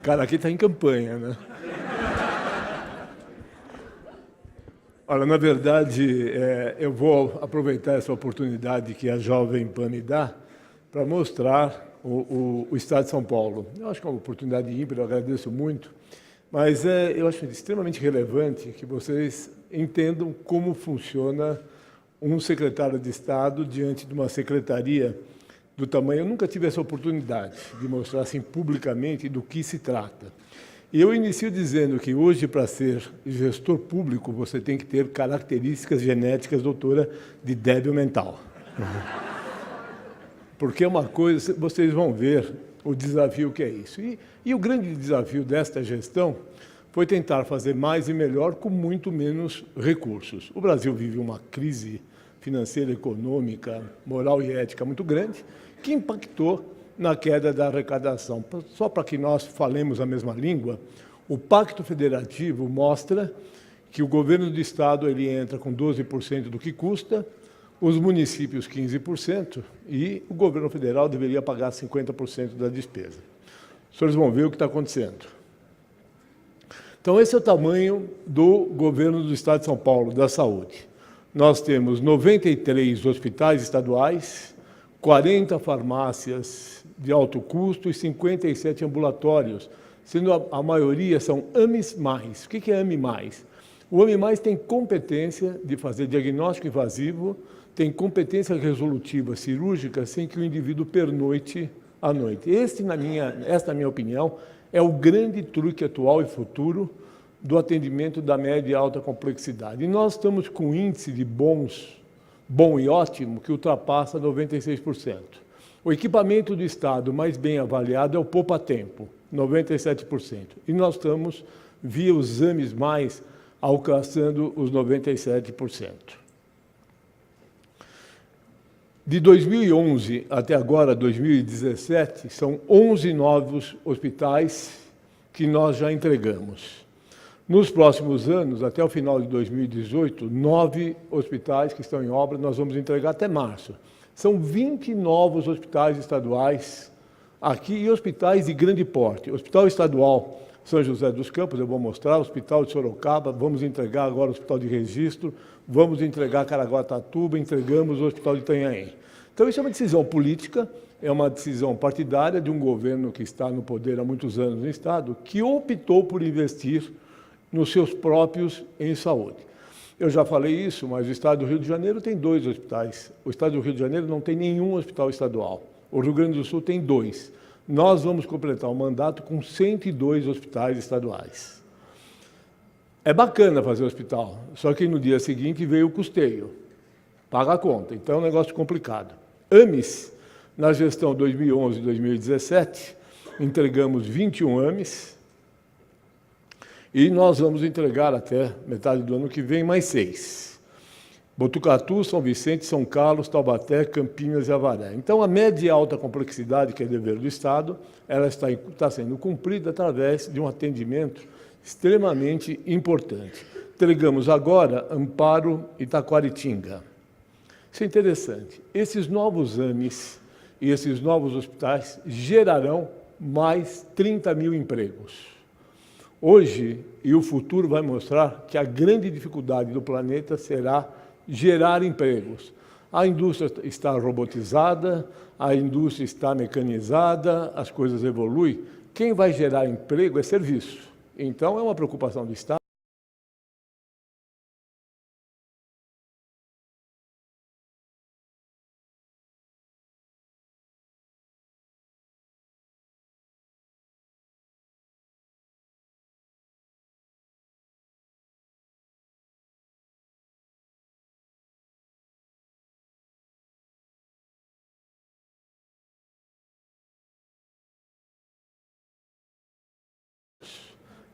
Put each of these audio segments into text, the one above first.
cara aqui está em campanha, né? Olha, na verdade, eu vou aproveitar essa oportunidade que a Jovem Pan me dá para mostrar o Estado de São Paulo. Eu acho que é uma oportunidade ímpar, eu agradeço muito, mas eu acho extremamente relevante que vocês entendam como funciona um secretário de Estado diante de uma secretaria do tamanho. Eu nunca tive essa oportunidade de mostrar assim publicamente do que se trata. E eu inicio dizendo que hoje, para ser gestor público, você tem que ter características genéticas, doutora, de débil mental. Porque é uma coisa, vocês vão ver o desafio que é isso. E o grande desafio desta gestão foi tentar fazer mais e melhor com muito menos recursos. O Brasil vive uma crise financeira, econômica, moral e ética muito grande, que impactou na queda da arrecadação. Só para que nós falemos a mesma língua, o Pacto Federativo mostra que o governo do Estado ele entra com 12% do que custa, os municípios 15% e o governo federal deveria pagar 50% da despesa. Os senhores vão ver o que está acontecendo. Então, esse é o tamanho do governo do Estado de São Paulo, da saúde. Nós temos 93 hospitais estaduais, 40 farmácias de alto custo e 57 ambulatórios, sendo a maioria são AMIs+. O que é AMI+? O AMI+, tem competência de fazer diagnóstico invasivo, tem competência resolutiva cirúrgica sem que o indivíduo pernoite à noite. Esta, na minha opinião, é o grande truque atual e futuro do atendimento da média e alta complexidade. E nós estamos com um índice de bom e ótimo que ultrapassa 96%. O equipamento do Estado mais bem avaliado é o poupa-tempo, 97%. E nós estamos, via os AMIs+, alcançando os 97%. De 2011 até agora, 2017, são 11 novos hospitais que nós já entregamos. Nos próximos anos, até o final de 2018, 9 hospitais que estão em obra, nós vamos entregar até março. São 20 novos hospitais estaduais aqui e hospitais de grande porte. Hospital Estadual São José dos Campos, eu vou mostrar, Hospital de Sorocaba, vamos entregar agora o Hospital de Registro, vamos entregar Caraguatatuba, entregamos o Hospital de Itanhaém. Então, isso é uma decisão política, é uma decisão partidária de um governo que está no poder há muitos anos no Estado, que optou por investir nos seus próprios em saúde. Eu já falei isso, mas o Estado do Rio de Janeiro tem 2 hospitais. O Estado do Rio de Janeiro não tem nenhum hospital estadual. O Rio Grande do Sul tem 2. Nós vamos completar o mandato com 102 hospitais estaduais. É bacana fazer hospital, só que no dia seguinte veio o custeio. Paga a conta, então é um negócio complicado. AMIs, na gestão 2011 e 2017, entregamos 21 AMIs, e nós vamos entregar até metade do ano que vem mais 6. Botucatu, São Vicente, São Carlos, Taubaté, Campinas e Avaré. Então, a média e alta complexidade, que é dever do Estado, ela está sendo cumprida através de um atendimento extremamente importante. Entregamos agora Amparo e Taquaritinga. Isso é interessante. Esses novos AMIs e esses novos hospitais gerarão mais 30 mil empregos. Hoje, e o futuro vai mostrar que a grande dificuldade do planeta será gerar empregos. A indústria está robotizada, a indústria está mecanizada, as coisas evoluem. Quem vai gerar emprego é serviço. Então, é uma preocupação do Estado.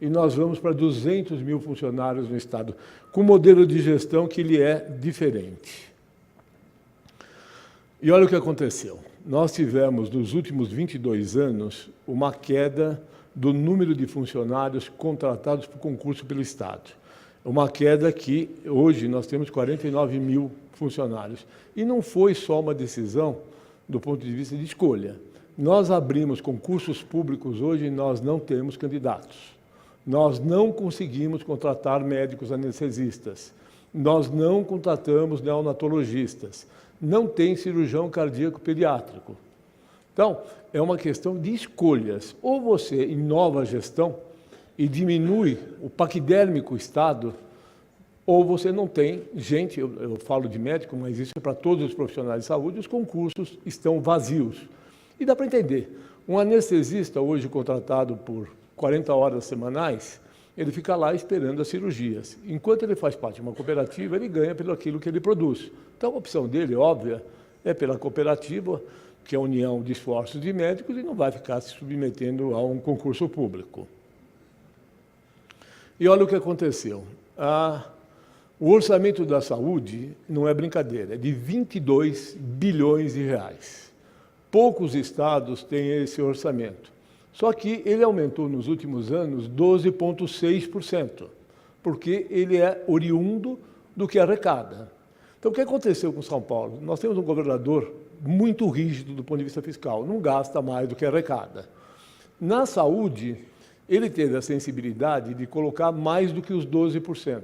E nós vamos para 200 mil funcionários no Estado, com um modelo de gestão que ele é diferente. E olha o que aconteceu. Nós tivemos, nos últimos 22 anos, uma queda do número de funcionários contratados por concurso pelo Estado. Uma queda que, hoje, nós temos 49 mil funcionários. E não foi só uma decisão do ponto de vista de escolha. Nós abrimos concursos públicos hoje e nós não temos candidatos. Nós não conseguimos contratar médicos anestesistas. Nós não contratamos neonatologistas. Não tem cirurgião cardíaco pediátrico. Então, é uma questão de escolhas. Ou você inova a gestão e diminui o paquidérmico Estado, ou você não tem gente, eu falo de médico, mas isso é para todos os profissionais de saúde, os concursos estão vazios. E dá para entender. Um anestesista hoje contratado por 40 horas semanais, ele fica lá esperando as cirurgias. Enquanto ele faz parte de uma cooperativa, ele ganha pelo aquilo que ele produz. Então, a opção dele, óbvia, é pela cooperativa, que é a união de esforços de médicos, e não vai ficar se submetendo a um concurso público. E olha o que aconteceu. O orçamento da saúde não é brincadeira, é de 22 bilhões de reais. Poucos estados têm esse orçamento. Só que ele aumentou nos últimos anos 12,6%, porque ele é oriundo do que arrecada. Então, o que aconteceu com São Paulo? Nós temos um governador muito rígido do ponto de vista fiscal, não gasta mais do que arrecada. Na saúde, ele teve a sensibilidade de colocar mais do que os 12%.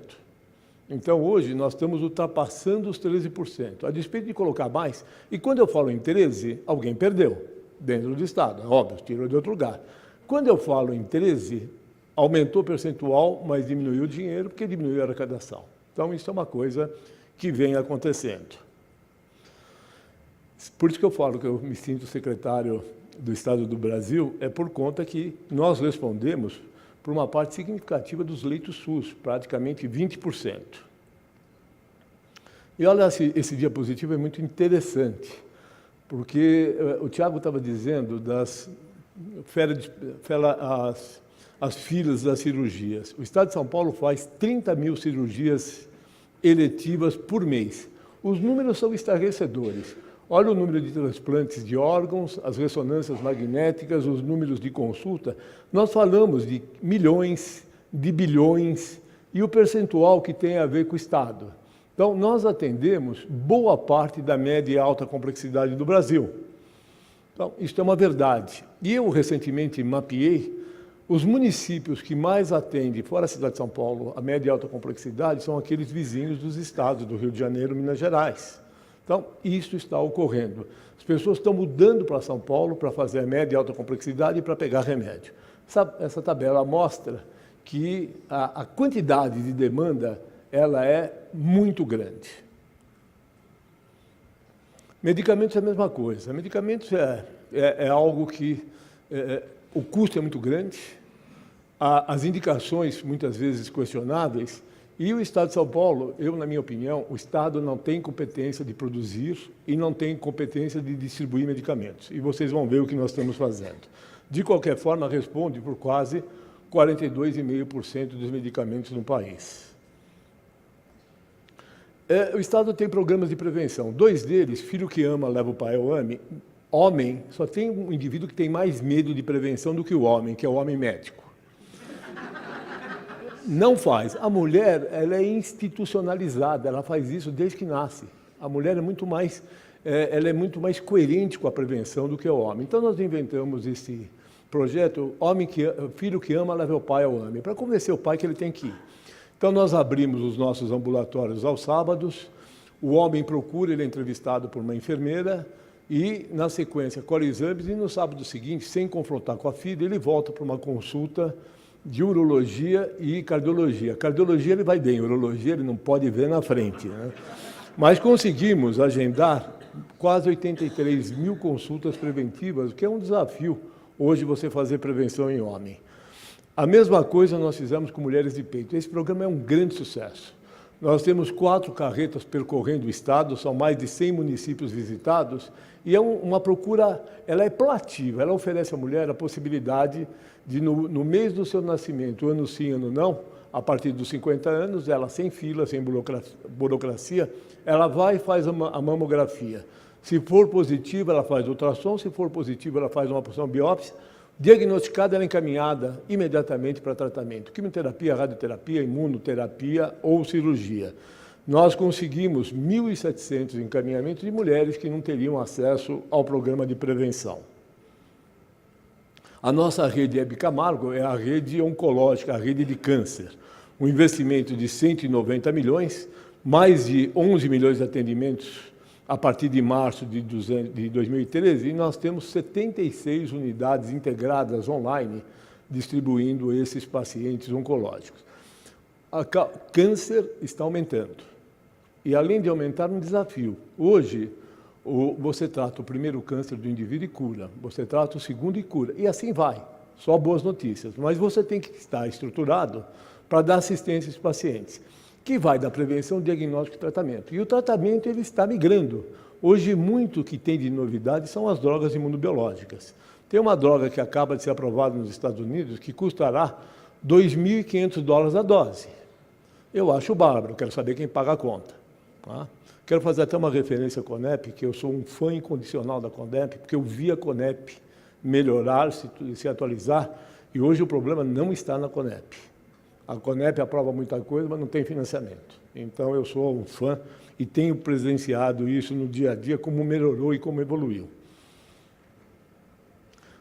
Então, hoje, nós estamos ultrapassando os 13%, a despeito de colocar mais. E quando eu falo em 13%, alguém perdeu dentro do Estado, é óbvio, tirou de outro lugar. Quando eu falo em 13%, aumentou o percentual, mas diminuiu o dinheiro, porque diminuiu a arrecadação. Então, isso é uma coisa que vem acontecendo. Por isso que eu falo que eu me sinto secretário do Estado do Brasil, é por conta que nós respondemos por uma parte significativa dos leitos SUS, praticamente 20%. E olha, esse diapositivo é muito interessante, porque o Tiago estava dizendo as filas das cirurgias. O Estado de São Paulo faz 30 mil cirurgias eletivas por mês. Os números são estarrecedores. Olha o número de transplantes de órgãos, as ressonâncias magnéticas, os números de consulta. Nós falamos de milhões, de bilhões, e o percentual que tem a ver com o Estado. Então, nós atendemos boa parte da média e alta complexidade do Brasil. Então, isso é uma verdade. E eu, recentemente, mapeei os municípios que mais atendem, fora a cidade de São Paulo, a média e alta complexidade, são aqueles vizinhos dos estados do Rio de Janeiro e Minas Gerais. Então, isso está ocorrendo. As pessoas estão mudando para São Paulo para fazer a média e alta complexidade e para pegar remédio. Essa tabela mostra que a quantidade de demanda ela é muito grande. Medicamentos é a mesma coisa. Medicamentos é algo que o custo é muito grande, as indicações muitas vezes questionáveis, e o Estado de São Paulo, na minha opinião, o Estado não tem competência de produzir e não tem competência de distribuir medicamentos. E vocês vão ver o que nós estamos fazendo. De qualquer forma, responde por quase 42,5% dos medicamentos no país. O Estado tem programas de prevenção. 2 deles, Filho que Ama, Leva o Pai ao Ame. Homem, só tem um indivíduo que tem mais medo de prevenção do que o homem, que é o homem médico. Não faz. A mulher, ela é institucionalizada, ela faz isso desde que nasce. A mulher é muito mais coerente com a prevenção do que o homem. Então, nós inventamos esse projeto, Filho que Ama, Leva o Pai ao Ame, para convencer o pai que ele tem que ir. Então, nós abrimos os nossos ambulatórios aos sábados, o homem procura, ele é entrevistado por uma enfermeira e, na sequência, colhe exames e, no sábado seguinte, sem confrontar com a filha, ele volta para uma consulta de urologia e cardiologia. Cardiologia ele vai bem, urologia ele não pode ver na frente, né? Mas conseguimos agendar quase 83 mil consultas preventivas, o que é um desafio hoje você fazer prevenção em homem. A mesma coisa nós fizemos com mulheres de peito. Esse programa é um grande sucesso. Nós temos 4 carretas percorrendo o estado, são mais de 100 municípios visitados, e é uma procura, ela é proativa, ela oferece à mulher a possibilidade de, no mês do seu nascimento, ano sim, ano não, a partir dos 50 anos, ela sem fila, sem burocracia, ela vai e faz a mamografia. Se for positiva, ela faz ultrassom, se for positiva, ela faz uma punção biópsia. Diagnosticada, ela é encaminhada imediatamente para tratamento. Quimioterapia, radioterapia, imunoterapia ou cirurgia. Nós conseguimos 1.700 encaminhamentos de mulheres que não teriam acesso ao programa de prevenção. A nossa rede Hebe Camargo é a rede oncológica, a rede de câncer. Um investimento de 190 milhões, mais de 11 milhões de atendimentos a partir de março de 2013, e nós temos 76 unidades integradas online, distribuindo esses pacientes oncológicos. O câncer está aumentando. E, além de aumentar, um desafio. Hoje, você trata o primeiro câncer do indivíduo e cura, você trata o segundo e cura, e assim vai, só boas notícias. Mas você tem que estar estruturado para dar assistência a esses pacientes, que vai da prevenção, diagnóstico e tratamento. E o tratamento ele está migrando. Hoje, muito que tem de novidade são as drogas imunobiológicas. Tem uma droga que acaba de ser aprovada nos Estados Unidos que custará $2.500 a dose. Eu acho bárbaro, quero saber quem paga a conta. Tá? Quero fazer até uma referência à Conep, que eu sou um fã incondicional da Conep, porque eu vi a Conep melhorar, se atualizar, e hoje o problema não está na Conep. A Conep aprova muita coisa, mas não tem financiamento. Então, eu sou um fã e tenho presenciado isso no dia a dia, como melhorou e como evoluiu.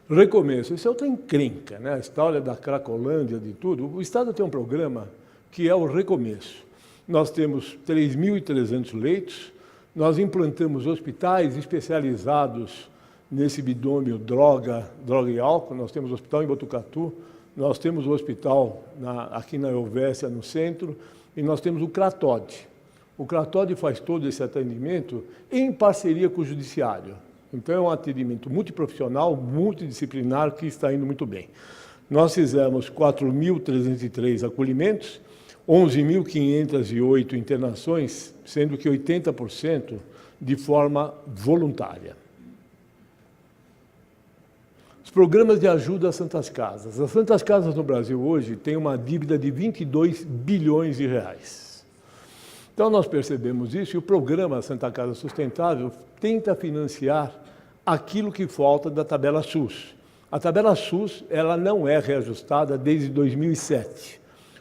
Recomeço, isso é outra encrenca, né? A história da Cracolândia, de tudo. O Estado tem um programa que é o Recomeço. Nós temos 3.300 leitos, nós implantamos hospitais especializados nesse binômio droga e álcool, nós temos o hospital em Botucatu, nós temos o hospital aqui na Elvésia, no centro, e nós temos o Cratode. O Cratode faz todo esse atendimento em parceria com o Judiciário. Então, é um atendimento multiprofissional, multidisciplinar, que está indo muito bem. Nós fizemos 4.303 acolhimentos, 11.508 internações, sendo que 80% de forma voluntária. Os programas de ajuda às Santas Casas. As Santas Casas no Brasil hoje têm uma dívida de 22 bilhões de reais. Então, nós percebemos isso e o programa Santa Casa Sustentável tenta financiar aquilo que falta da tabela SUS. A tabela SUS ela não é reajustada desde 2007.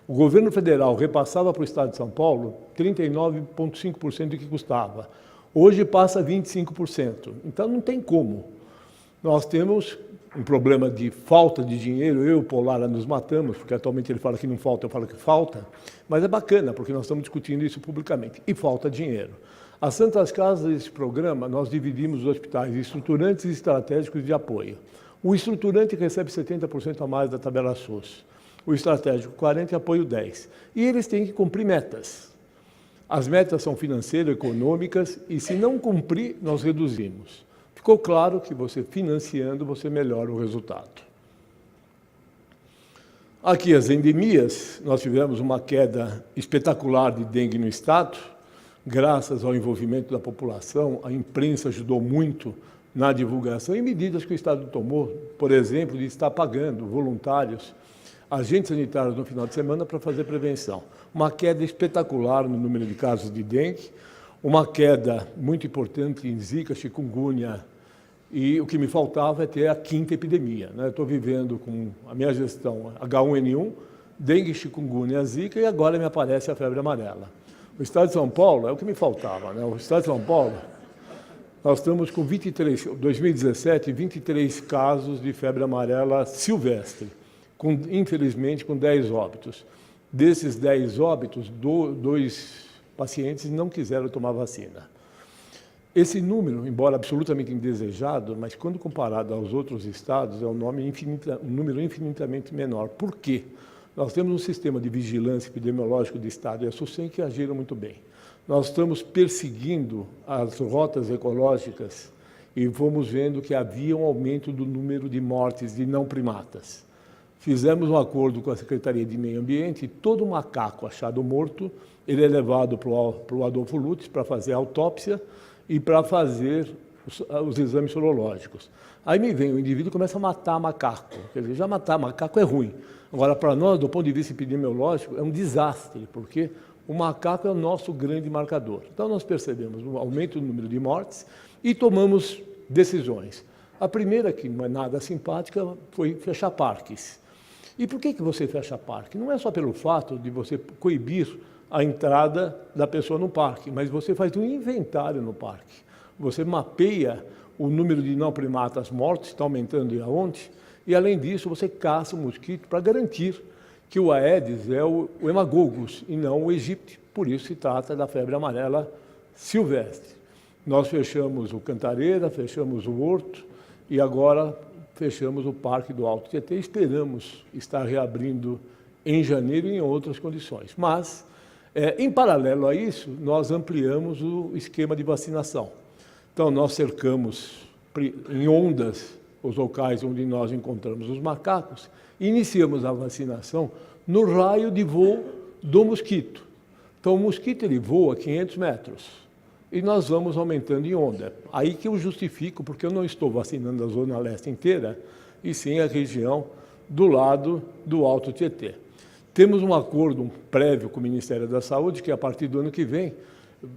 O governo federal repassava para o Estado de São Paulo 39,5% do que custava. Hoje passa 25%. Então, não tem como. Nós temos um problema de falta de dinheiro. Eu e o Polara nos matamos, porque atualmente ele fala que não falta, eu falo que falta. Mas é bacana, porque nós estamos discutindo isso publicamente. E falta dinheiro. As Santas Casas desse programa, nós dividimos os hospitais em estruturantes e estratégicos de apoio. O estruturante recebe 70% a mais da tabela SUS. O estratégico 40% e apoio 10%. E eles têm que cumprir metas. As metas são financeiras, econômicas, e se não cumprir, nós reduzimos. Ficou claro que você financiando, você melhora o resultado. Aqui as endemias, nós tivemos uma queda espetacular de dengue no estado, graças ao envolvimento da população, a imprensa ajudou muito na divulgação e medidas que o Estado tomou, por exemplo, de estar pagando voluntários, agentes sanitários no final de semana para fazer prevenção. Uma queda espetacular no número de casos de dengue, uma queda muito importante em Zika, chikungunya, e o que me faltava é ter a quinta epidemia. Né? Estou vivendo com a minha gestão H1N1, dengue, chikungunya, Zika, e agora me aparece a febre amarela. O Estado de São Paulo é o que me faltava. Né? O Estado de São Paulo, nós estamos com 2017, 23 casos de febre amarela silvestre, infelizmente com 10 óbitos. Desses 10 óbitos, 2 pacientes não quiseram tomar vacina. Esse número, embora absolutamente indesejado, mas quando comparado aos outros estados, é um número infinitamente menor. Por quê? Nós temos um sistema de vigilância epidemiológico de Estado e a SUSEM que agiram muito bem. Nós estamos perseguindo as rotas ecológicas e fomos vendo que havia um aumento do número de mortes de não primatas. Fizemos um acordo com a Secretaria de Meio Ambiente e todo macaco achado morto, ele é levado para o Adolfo Lutz para fazer a autópsia e para fazer os exames sorológicos. Aí me vem o indivíduo e começa a matar macaco. Quer dizer, já matar macaco é ruim. Agora, para nós, do ponto de vista epidemiológico, é um desastre, porque o macaco é o nosso grande marcador. Então, nós percebemos um aumento do número de mortes e tomamos decisões. A primeira, que não é nada simpática, foi fechar parques. E por que você fecha parque? Não é só pelo fato de você coibir a entrada da pessoa no parque, mas você faz um inventário no parque. Você mapeia o número de não primatas mortos, está aumentando e aonde, E, além disso, você caça o mosquito para garantir que o Aedes é o Haemococcus e não o aegypti. Por isso se trata da febre amarela silvestre. Nós fechamos o Cantareira, fechamos o Horto e agora fechamos o Parque do Alto Tietê. Esperamos estar reabrindo em janeiro em outras condições. Mas, em paralelo a isso, nós ampliamos o esquema de vacinação. Então, nós cercamos em ondas os locais onde nós encontramos os macacos e iniciamos a vacinação no raio de voo do mosquito. Então, o mosquito ele voa 500 metros e nós vamos aumentando em onda. Aí que eu justifico, porque eu não estou vacinando a Zona Leste inteira, e sim a região do lado do Alto Tietê. Temos um acordo prévio com o Ministério da Saúde, que a partir do ano que vem,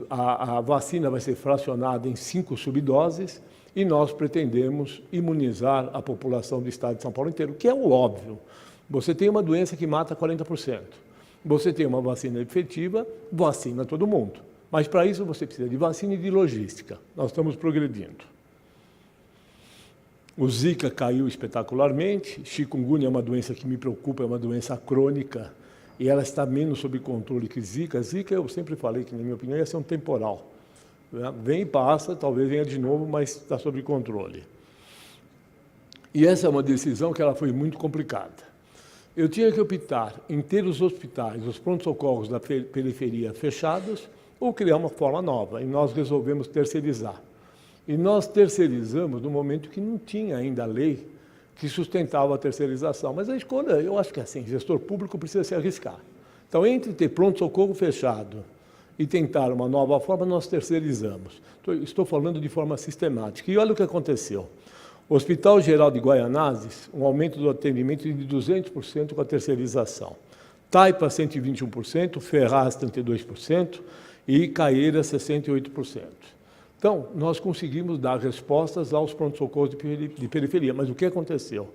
a vacina vai ser fracionada em 5 subdoses e nós pretendemos imunizar a população do estado de São Paulo inteiro, que é o óbvio. Você tem uma doença que mata 40%. Você tem uma vacina efetiva, vacina todo mundo. Mas para isso você precisa de vacina e de logística. Nós estamos progredindo. O Zika caiu espetacularmente. Chikungunya é uma doença que me preocupa, é uma doença crônica e ela está menos sob controle que Zika. Zika, eu sempre falei que, na minha opinião, ia ser um temporal. Vem e passa, talvez venha de novo, mas está sob controle. E essa é uma decisão que ela foi muito complicada. Eu tinha que optar em ter os hospitais, os pronto-socorros da periferia fechados ou criar uma forma nova, e nós resolvemos terceirizar. E nós terceirizamos no momento que não tinha ainda a lei que sustentava a terceirização. Mas a escolha, eu acho que é assim, gestor público precisa se arriscar. Então, entre ter pronto-socorro fechado e tentar uma nova forma, nós terceirizamos. Estou falando de forma sistemática. E olha o que aconteceu. O Hospital Geral de Guaianazes, um aumento do atendimento de 200% com a terceirização. Taipa, 121%, Ferraz, 32% e Caeira, 68%. Então, nós conseguimos dar respostas aos pronto-socorros de periferia. Mas o que aconteceu?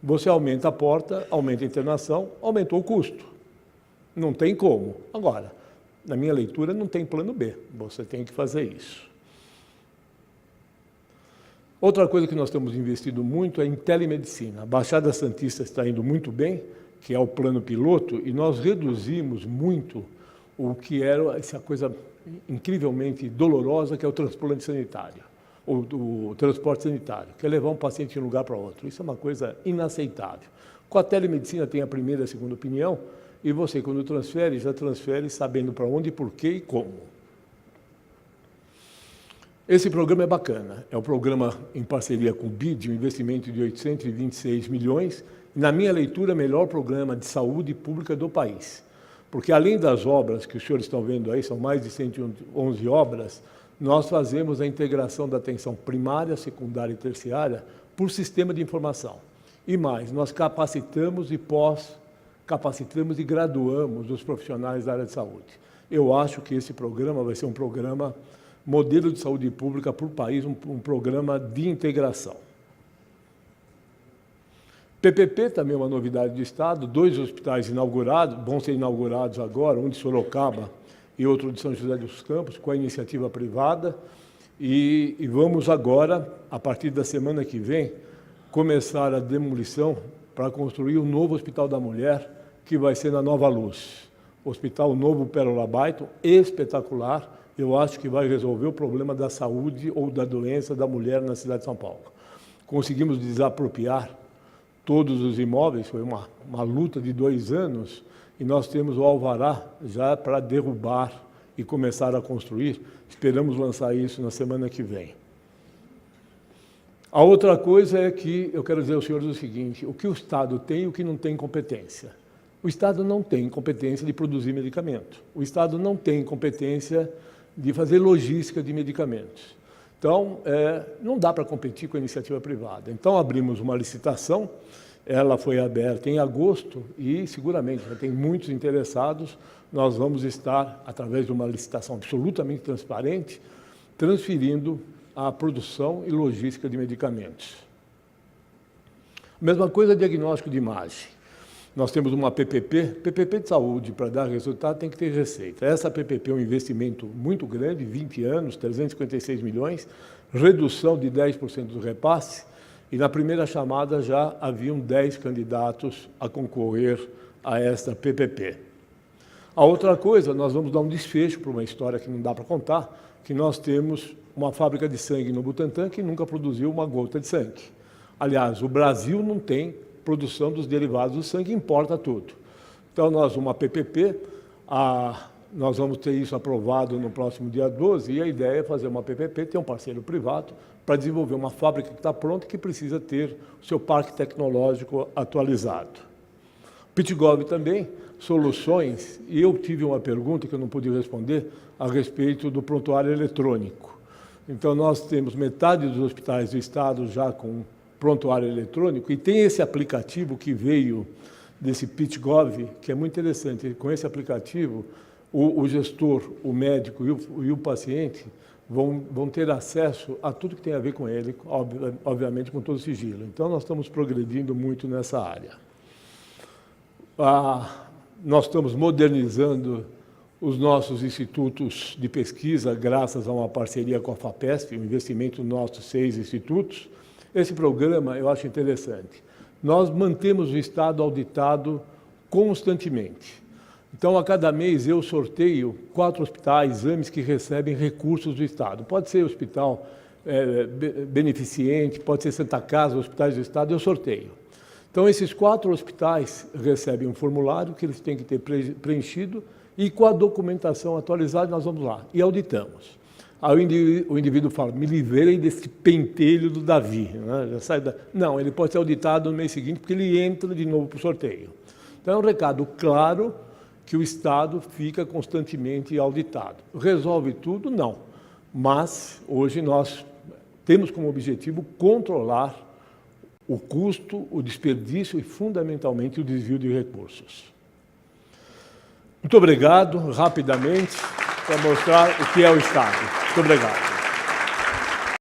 Você aumenta a porta, aumenta a internação, aumentou o custo. Não tem como. Agora, na minha leitura, não tem plano B. Você tem que fazer isso. Outra coisa que nós temos investido muito é em telemedicina. A Baixada Santista está indo muito bem, que é o plano piloto, e nós reduzimos muito o que era essa coisa incrivelmente dolorosa, que é o transplante sanitário, ou o transporte sanitário, que é levar um paciente de um lugar para outro. Isso é uma coisa inaceitável. Com a telemedicina tem a primeira e a segunda opinião, e você, quando transfere, já transfere sabendo para onde, por quê e como. Esse programa é bacana, é um programa em parceria com o BID, um investimento de 826 milhões, e, na minha leitura, o melhor programa de saúde pública do país. Porque, além das obras que os senhores estão vendo aí, são mais de 111 obras, nós fazemos a integração da atenção primária, secundária e terciária por sistema de informação. E mais, nós capacitamos e pós-capacitamos e graduamos os profissionais da área de saúde. Eu acho que esse programa vai ser um programa modelo de saúde pública para o país, um programa de integração. PPP também é uma novidade do Estado, 2 hospitais inaugurados, vão ser inaugurados agora, um de Sorocaba e outro de São José dos Campos, com a iniciativa privada, e vamos agora, a partir da semana que vem, começar a demolição para construir o novo Hospital da Mulher, que vai ser na Nova Luz. Hospital Novo Pérola Baiton, espetacular, eu acho que vai resolver o problema da saúde ou da doença da mulher na cidade de São Paulo. Conseguimos desapropriar todos os imóveis, foi uma luta de 2 anos, e nós temos o alvará já para derrubar e começar a construir. Esperamos lançar isso na semana que vem. A outra coisa é que eu quero dizer aos senhores o seguinte, o que o Estado tem e o que não tem competência. O Estado não tem competência de produzir medicamento. O Estado não tem competência de fazer logística de medicamentos. Então, não dá para competir com a iniciativa privada. Então, abrimos uma licitação, ela foi aberta em agosto e, seguramente, já tem muitos interessados. Nós vamos estar, através de uma licitação absolutamente transparente, transferindo a produção e logística de medicamentos. Mesma coisa, diagnóstico de imagem. Nós temos uma PPP de saúde, para dar resultado tem que ter receita. Essa PPP é um investimento muito grande, 20 anos, 356 milhões, redução de 10% do repasse, E na primeira chamada já haviam 10 candidatos a concorrer a esta PPP. A outra coisa, nós vamos dar um desfecho para uma história que não dá para contar, que nós temos uma fábrica de sangue no Butantã que nunca produziu uma gota de sangue. Aliás, o Brasil não tem produção dos derivados do sangue, importa tudo. Então, nós, uma PPP, nós vamos ter isso aprovado no próximo dia 12, e a ideia é fazer uma PPP, ter um parceiro privado, para desenvolver uma fábrica que está pronta e que precisa ter o seu parque tecnológico atualizado. Pitgov também, soluções, e eu tive uma pergunta que eu não pude responder a respeito do prontuário eletrônico. Então, nós temos metade dos hospitais do Estado já com prontuário eletrônico, e tem esse aplicativo que veio desse Pitgov, que é muito interessante. Com esse aplicativo, o gestor, o médico e o paciente vão ter acesso a tudo que tem a ver com ele, obviamente com todo o sigilo. Então, nós estamos progredindo muito nessa área. Nós estamos modernizando os nossos institutos de pesquisa, graças a uma parceria com a FAPESP, um investimento nosso, 6 institutos. Esse programa eu acho interessante. Nós mantemos o Estado auditado constantemente. Então, a cada mês, eu sorteio 4 hospitais, exames que recebem recursos do Estado. Pode ser hospital beneficente, pode ser Santa Casa, hospitais do Estado, eu sorteio. Então, esses 4 hospitais recebem um formulário que eles têm que ter preenchido e com a documentação atualizada, nós vamos lá e auditamos. Aí o indivíduo fala, me livrei desse pentelho do Davi. Né? Já sai Não, ele pode ser auditado no mês seguinte, porque ele entra de novo para o sorteio. Então, é um recado claro que o Estado fica constantemente auditado. Resolve tudo? Não. Mas, hoje, nós temos como objetivo controlar o custo, o desperdício e, fundamentalmente, o desvio de recursos. Muito obrigado, rapidamente, para mostrar o que é o Estado. Muito obrigado.